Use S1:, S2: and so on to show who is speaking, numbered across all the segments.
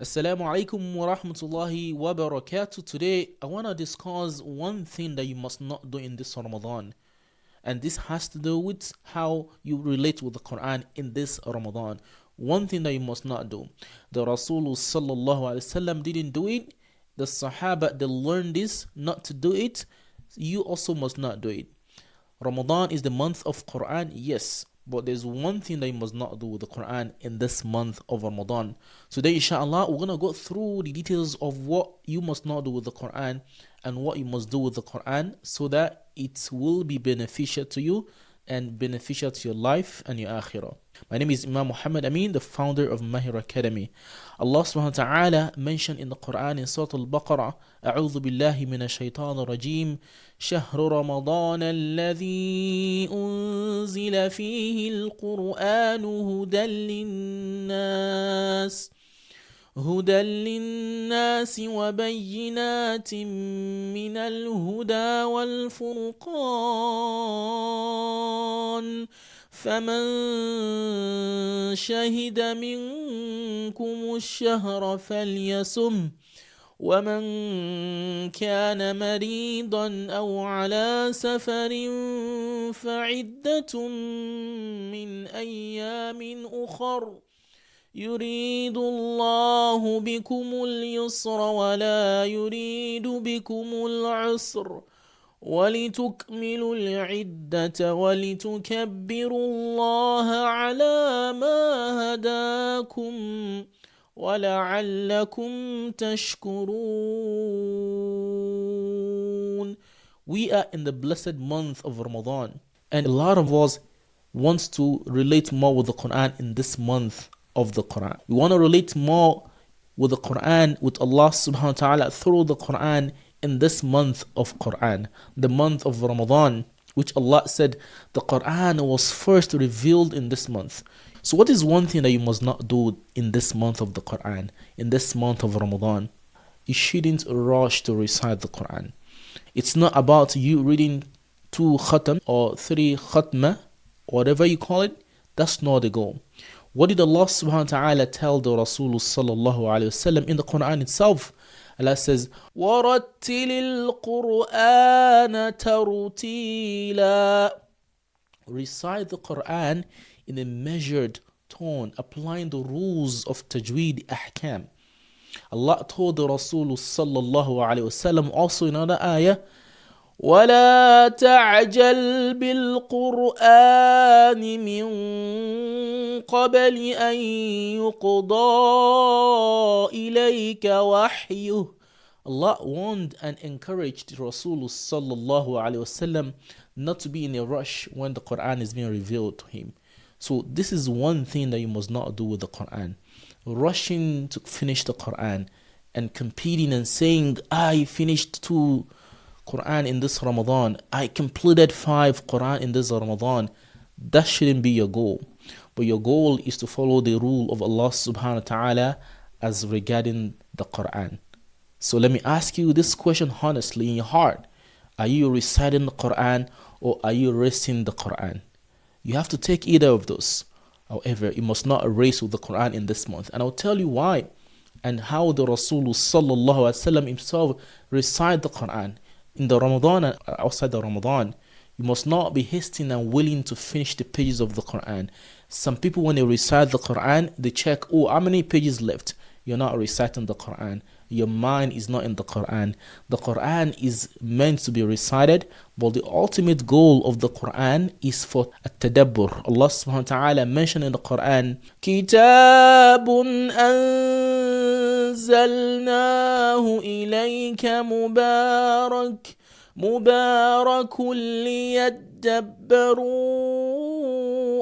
S1: Assalamu alaikum wa rahmatullahi wa barakatuh. Today, I want to discuss one thing that you must not do in this Ramadan. And this has to do with how you relate with the Quran in this Ramadan. One thing that you must not do. The Rasulullah sallallahu alaihi wasallam didn't do it. The Sahaba, they learned this not to do it. You also must not do it. Ramadan is the month of Quran, yes. But there's one thing that you must not do with the Quran in this month of Ramadan. Today, inshallah, we're going to go through the details of what you must not do with the Quran and what you must do with the Quran so that it will be beneficial to you and beneficial to your life and your akhirah. My name is Imam Muhammad Ameen, the founder of Mahir Academy. Allah subhanahu wa ta'ala mentioned in the Quran in Surah Al-Baqarah, أعوذ بالله من الشيطان الرجيم شهر رمضان الذي أنزل فيه القرآن هدى للناس وبينات من الهدى والفرقان فمن شهد منكم الشهر فليصم ومن كان مريضا أو على سفر فعدة من أيام أخر يريد الله بكم اليسر ولا يريد بكم العسر ولتكملوا العدة ولتكبروا الله على ما هداكم ولعلكم تشكرون. We are in the blessed month of Ramadan, and a lot of us wants to relate more with the Quran in this month of the Quran. We want to relate more with the Quran, with Allah subhanahu wa ta'ala through the Quran in this month of Quran, the month of Ramadan, which Allah said the Quran was first revealed in this month. So what is one thing that you must not do in this month of the Quran, in this month of Ramadan? You shouldn't rush to recite the Quran. It's not about you reading 2 khatam or 3 khatma, whatever you call it. That's not the goal. What did Allah subhanahu wa ta'ala tell the Rasulullah sallallahu alayhi wasallam in the Quran itself? Allah says, وَرَتِّلِ الْقُرْآنَ تَرْتِيلًا. Recite the Quran in a measured tone, applying the rules of tajweed ahkam. Allah told the Rasulullah sallallahu alayhi wasallam also in another ayah, ولا تعجل بالقرآن من قبل أن يقضى إليك وحيه. Allah warned and encouraged Rasulullah sallallahu alaihi wasallam not to be in a rush when the Quran is being revealed to him. So this is one thing that you must not do with the Quran. Rushing to finish the Quran and competing and saying, I finished 2 Quran in this Ramadan, I completed 5 Quran in this Ramadan. That shouldn't be your goal. But your goal is to follow the rule of Allah subhanahu wa ta'ala as regarding the Quran. So let me ask you this question honestly in your heart. Are you reciting the Quran or are you erasing the Quran? You have to take either of those. However, you must not erase with the Quran in this month. And I'll tell you why and how the Rasulullah sallallahu alaihi wasallam himself recite the Quran. In the Ramadan and outside the Ramadan, you must not be hasty and willing to finish the pages of the Quran. Some people, when they recite the Quran, they check, how many pages left? You're not reciting the Quran. Your mind is not in the Quran. The Quran is meant to be recited, but the ultimate goal of the Quran is for Tadabbur. Allah subhanahu wa ta'ala mentioned in the Quran, كِتَابٌ أَنزَلْنَاهُ إِلَيْكَ مُبَارَكٌ لِيَدَّبَّرُوا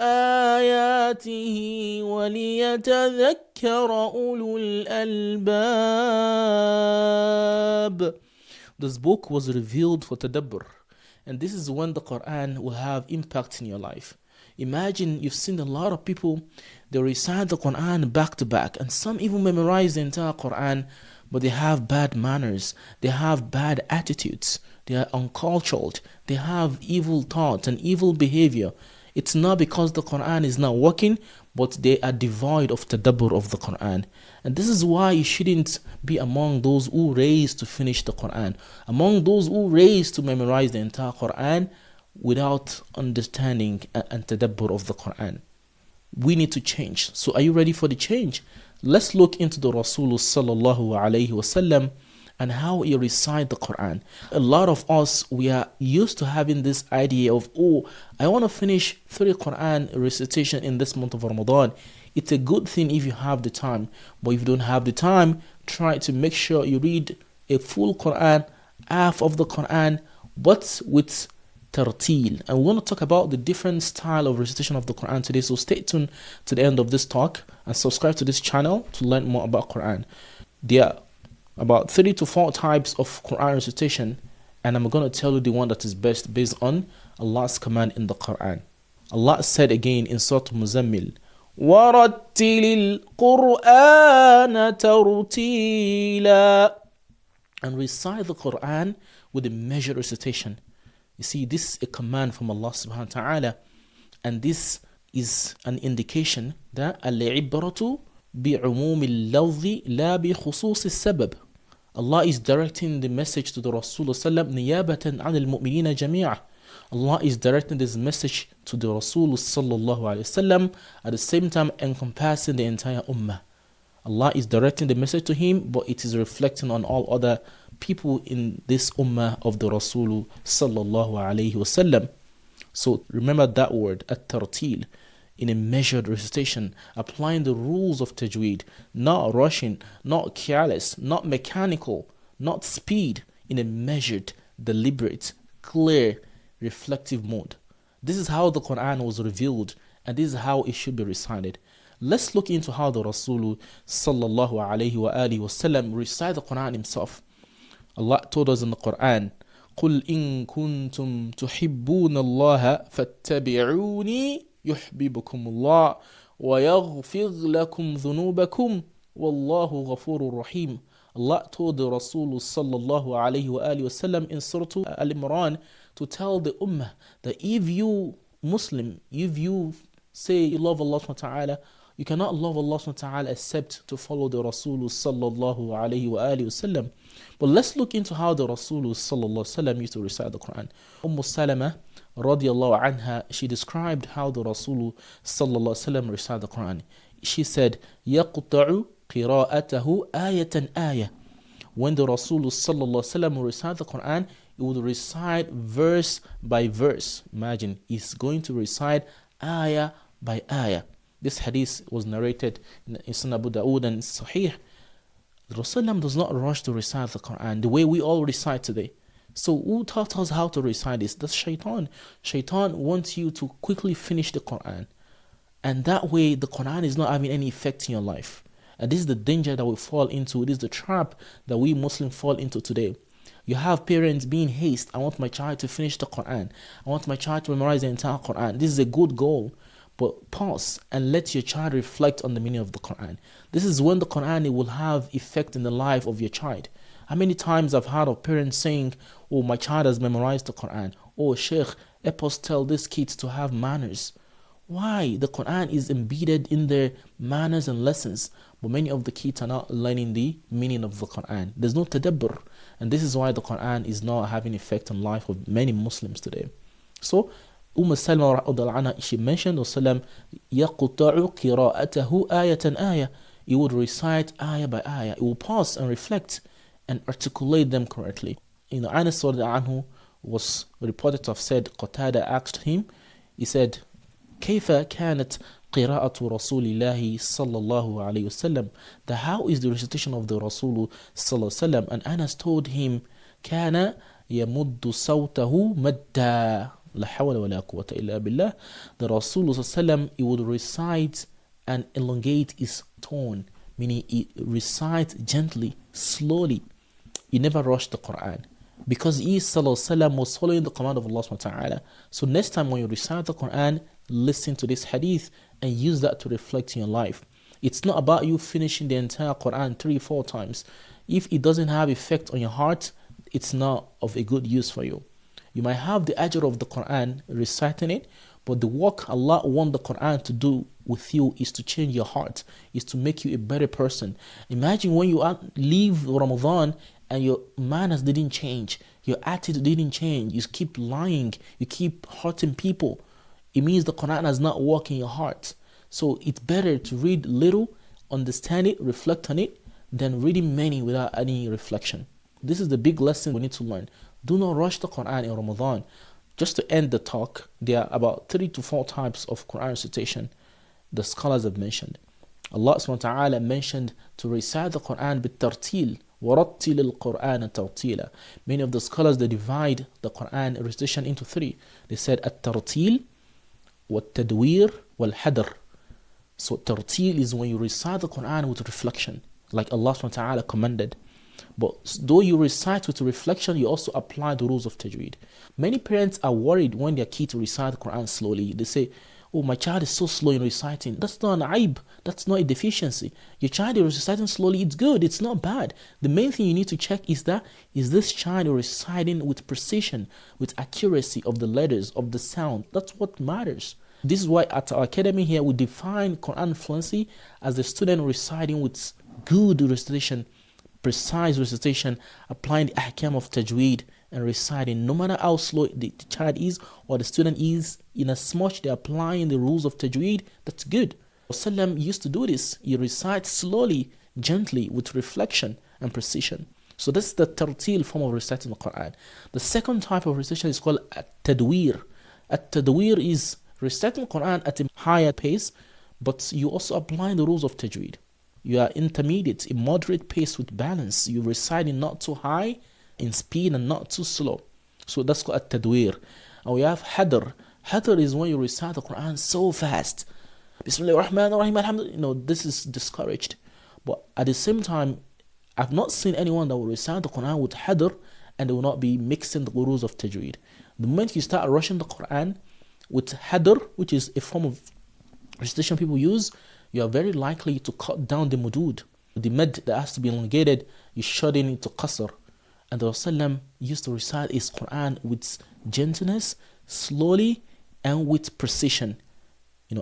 S1: آيَاتِهِ وَلِيَتَذَكَّرَ أُولُو الْأَلْبَابِ. This book was revealed for Tadabbur, and this is when the Quran will have impact in your life. Imagine you've seen a lot of people, they recite the Quran back to back, and some even memorize the entire Quran, but they have bad manners, they have bad attitudes, they are uncultured, they have evil thoughts and evil behavior. It's not because the Quran is not working, but they are devoid of tadabbur of the Qur'an. And this is why you shouldn't be among those who race to finish the Qur'an, among those who race to memorize the entire Qur'an without understanding and tadabbur of the Qur'an. We need to change. So are you ready for the change? Let's look into the Rasul sallallahu alayhi wasallam and how he recite the Quran. A lot of us, we are used to having this idea of, oh, I want to finish 3 Quran recitation in this month of Ramadan. It's a good thing if you have the time, but if you don't have the time, try to make sure you read a full Quran, half of the Quran, but with Tartīl. And we want to talk about the different style of recitation of the Quran today, so stay tuned to the end of this talk and subscribe to this channel to learn more about Quran. There are about 3 to 4 types of Quran recitation, and I'm going to tell you the one that is best based on Allah's command in the Quran. Allah said again in Surah Muzammil, وَرَتِّلِ الْقُرْآنَ تَرْتِيلًا, and recite the Quran with a measured recitation. You see, this is a command from Allah subhanahu wa ta'ala, and this is an indication that al-ibratu bi'umum al-lawzi la bi khusus al-sabab. Allah is directing the message to the Rasulullah sallam niyabatan an al-mu'minina jami'ah. Allah is directing this message to the Rasul sallallahu alayhi wasallam, at the same time encompassing the entire ummah. Allah is directing the message to him, but it is reflecting on all other people in this ummah of the Rasul sallallahu alayhi wasallam. So remember that word, at-tartīl, in a measured recitation, applying the rules of tajweed, not rushing, not careless, not mechanical, not speed, in a measured, deliberate, clear, reflective mode. This is how the Quran was revealed, and this is how it should be recited. Let's look into how the Rasul sallallahu alayhi wa alihi wasallam recite the Quran himself. Allah told us in the Quran, قُلْ إِن كُنْتُمْ تُحِبُّونَ اللَّهَ فَاتَّبِعُونِي يُحْبِبُكُمُ اللَّهُ وَيَغْفِرْ لَكُمْ ذُنُوبَكُمْ وَاللَّهُ غَفُورٌ رَحِيمٌ. Allah told the Rasul sallallahu alayhi wa alihi wasallam in Surah Al-Imran to tell the ummah that if you Muslim, if you say you love Allah subhanahu wa ta'ala, you cannot love Allah subhanahu wa ta'ala except to follow the Rasul sallallahu alayhi wa alihi wasallam. But let's look into how the Rasul sallallahu alayhi wa sallam used to recite the Quran. Salama radiyallahu anha, she described how the Rasul sallallahu alayhi wa sallam recited the Quran. She said, يَقْطَعُ قِرَاءَتَهُ آيَةً آيَةً. When the Rasul sallallahu alayhi wa sallam would recite the Quran, he would recite verse by verse. Imagine, he's going to recite ayah by ayah. This hadith was narrated in Sunan Abu Dawood and Sahih. The Rasulullah does not rush to recite the Quran the way we all recite today. So who taught us how to recite this? That's shaitan. Shaitan wants you to quickly finish the Quran, and that way the Quran is not having any effect in your life. And this is the danger that we fall into. It is the trap that we Muslims fall into today. You have parents being haste. I want my child to finish the Quran. I want my child to memorize the entire Quran. This is a good goal. But pause and let your child reflect on the meaning of the Quran. This is when the Quran will have effect in the life of your child. How many times I've heard of parents saying, oh, my child has memorized the Quran. Oh, Sheikh, help us tell these kids to have manners. Why? The Quran is embedded in their manners and lessons. But many of the kids are not learning the meaning of the Quran. There's no Tadabbur. And this is why the Quran is not having effect on the life of many Muslims today. So, Salama anha, she mentioned Rasulullah يَقْطَعُ قِرَاءَتَهُ آيَةً آيَةً. He would recite ayah by ayah. He will pause and reflect and articulate them correctly. Anas anhu was reported to have said, Qatada asked him, he said, كيف كانت قراءة رسول الله صلى الله عليه وسلم? That how is the recitation of the Rasul صلى الله عليه وسلم? And Anas told him, كان يمد صوته مدا لا حول ولا قوة إلا بالله. The Rasul صلى الله عليه وسلم, he would recite and elongate his tone, meaning he recites gently, slowly. He never rushed the Quran, because he sallallahu was following the command of Allah subhanahu wa ta'ala. So next time when you recite the Quran, listen to this hadith and use that to reflect in your life. It's not about you finishing the entire Quran 3-4 times. If it doesn't have effect on your heart, it's not of a good use for you. You might have the ajr of the Quran reciting it, But the work Allah wants the Quran to do with you is to change your heart, is to make you a better person. Imagine when you leave Ramadan and your manners didn't change, your attitude didn't change, you keep lying, you keep hurting people. It means the Quran has not worked in your heart. So it's better to read little, understand it, reflect on it, than reading many without any reflection. This is the big lesson we need to learn. Do not rush the Quran in Ramadan. Just to end the talk, there are about 3 to 4 types of Quran recitation the scholars have mentioned. Allah subhanahu wa ta'ala mentioned to recite the Quran بالترتيل ورتل القرآن ترتيلا. Many of the scholars, they divide the Quran recitation into 3. They said الترتيل والتدوير والحدر. So tartīl is when you recite the Quran with reflection, like Allah subhanahu wa ta'ala commanded. But though you recite with reflection, you also apply the rules of tajweed. Many parents are worried when their kids recite the Quran slowly. They say, oh, my child is so slow in reciting. That's not an aib. That's not a deficiency. Your child is reciting slowly. It's good. It's not bad. The main thing you need to check is this child reciting with precision, with accuracy of the letters, of the sound. That's what matters. This is why at our academy here, we define Quran fluency as the student reciting with good recitation, precise recitation, applying the ahkam of tajweed and reciting, no matter how slow the child is or the student is, in as much they're applying the rules of tajweed, that's good. Rasulullah used to do this. He recites slowly, gently, with reflection and precision. So this is the tartīl form of reciting the Quran. The second type of recitation is called at-tadwir. At-tadwir is reciting the Quran at a higher pace, but you also applying the rules of tajweed. You are intermediate, a moderate pace with balance. You reciting not too high in speed and not too slow. So that's called at-tadwir. And we have hadr. Hadr is when you recite the Quran so fast. Bismillah ar-Rahman ar-Rahim, alhamdulillah. This is discouraged. But at the same time, I've not seen anyone that will recite the Quran with hadr and they will not be mixing the rules of tajweed. The moment you start rushing the Quran with hadr, which is a form of recitation people use, you are very likely to cut down the mudud. The med that has to be elongated, you shut it into qasr. And the Rasulullah used to recite his Quran with gentleness, slowly, and with precision.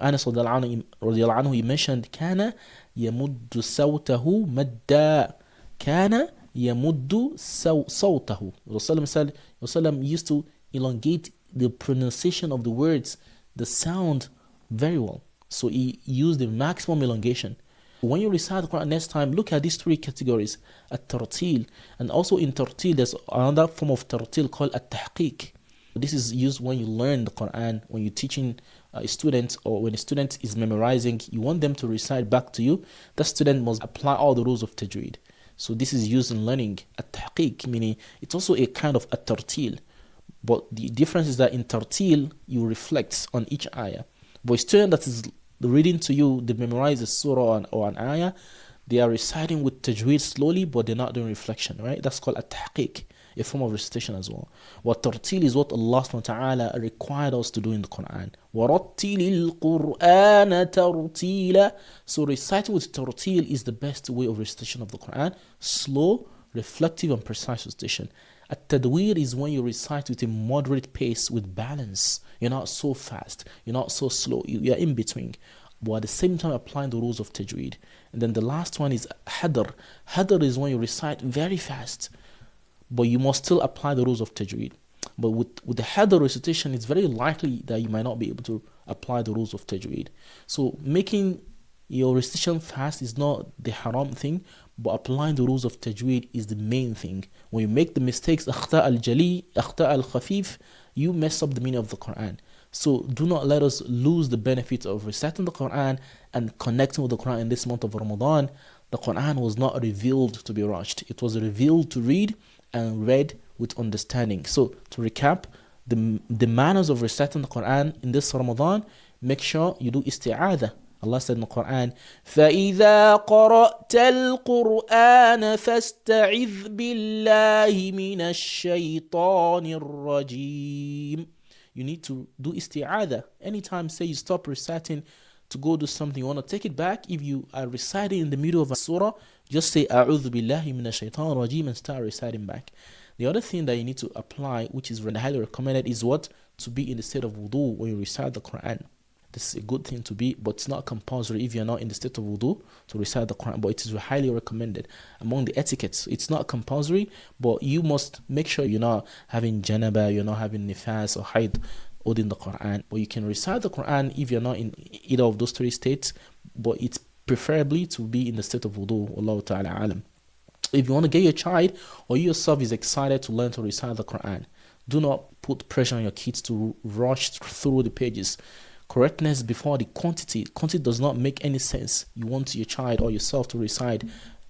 S1: Anas radiallahu anhu, he mentioned, كَانَ يَمُدُّ صَوْتَهُ مَدَّا كَانَ يَمُدُّ صَوْتَهُ. Rasulullah used to elongate the pronunciation of the words, the sound, very well. So he used the maximum elongation. When you recite the Quran next time, look at these 3 categories, at-tartīl. And also in tartīl, there's another form of tartīl called at-tahqiq. This is used when you learn the Quran, when you're teaching a student, or when a student is memorizing, you want them to recite back to you. That student must apply all the rules of tajweed. So this is used in learning at-tahqiq, meaning it's also a kind of at-tartīl. But the difference is that in tartīl, you reflect on each ayah. But a student that is reading to you, they memorize a surah or an ayah, they are reciting with tajweed slowly, but they're not doing reflection, right? That's called at-tahqiq, a form of recitation as well. What tartīl is what Allah subhanahu wa ta'ala required us to do in the Quran. وَرَتِّلِ الْقُرْآنَ تَرْتِيلًا. So reciting with tartīl is the best way of recitation of the Quran. Slow, reflective, and precise recitation. At-tadwir is when you recite with a moderate pace with balance. You're not so fast, you're not so slow, you're in between, but at the same time applying the rules of tajweed. And then the last one is hadr. Hadr is when you recite very fast, but you must still apply the rules of tajweed. But with the hadr recitation, it's very likely that you might not be able to apply the rules of tajweed. So making your recitation fast is not the haram thing, but applying the rules of tajweed is the main thing. When you make the mistakes, akhta al-jali, akhta al-khafif, you mess up the meaning of the Quran. So do not let us lose the benefit of reciting the Quran and connecting with the Quran in this month of Ramadan. The Quran was not revealed to be rushed. It was revealed to read and read with understanding. So to recap, the manners of reciting the Quran in this Ramadan, make sure you do isti'adah. Allah said in the Quran, فَإِذَا قَرَأْتَ الْقُرْآنَ فَاسْتَعِذْ بِاللَّهِ مِنَ الشَّيْطَانِ الرَّجِيمِ. You need to do isti'adah. Anytime say you stop reciting to go do something, you want to take it back. If you are reciting in the middle of a surah, just say أعوذ بالله من الشيطان الرجيم and start reciting back. The other thing that you need to apply, which is highly recommended, is what? to be in the state of wudu when you recite the Quran. This is a good thing to be, but it's not compulsory if you're not in the state of wudu to recite the Quran, but it is highly recommended. Among the etiquettes, it's not compulsory, but you must make sure you're not having janaba, you're not having nifas or haid holding the Quran. But you can recite the Quran if you're not in either of those three states, but it's preferably to be in the state of wudu. Wallahu ta'ala alam. If you want to get your child or you yourself is excited to learn to recite the Quran, do not put pressure on your kids to rush through the pages. Correctness before the quantity. Quantity does not make any sense. You want your child or yourself to recite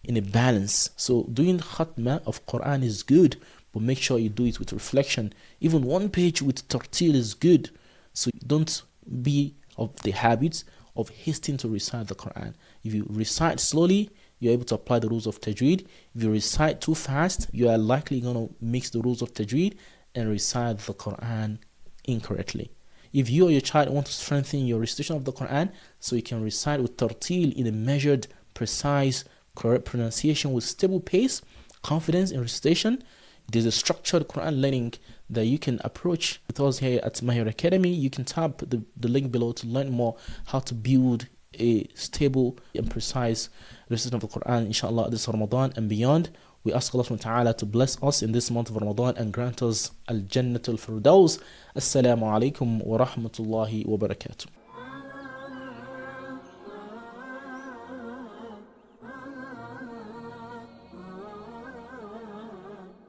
S1: in a balance. So doing khatma of Quran is good, but make sure you do it with reflection. Even one page with Tartīl is good. So don't be of the habit of hastening to recite the Quran. If you recite slowly, you're able to apply the rules of tajweed. If you recite too fast, you are likely going to mix the rules of tajweed and recite the Quran incorrectly. If you or your child want to strengthen your recitation of the Quran, so you can recite with Tartīl in a measured, precise, correct pronunciation with stable pace, confidence in recitation, there's a structured Quran learning that you can approach with us here at Mahir Academy. You can tap the link below to learn more how to build a stable and precise recitation of the Quran, inshallah, this Ramadan and beyond. We ask Allah subhanahu wa ta'ala to bless us in this month of Ramadan and grant us Al-Jannatul Firdaus. Assalamu alaikum wa rahmatullahi wa barakatuh.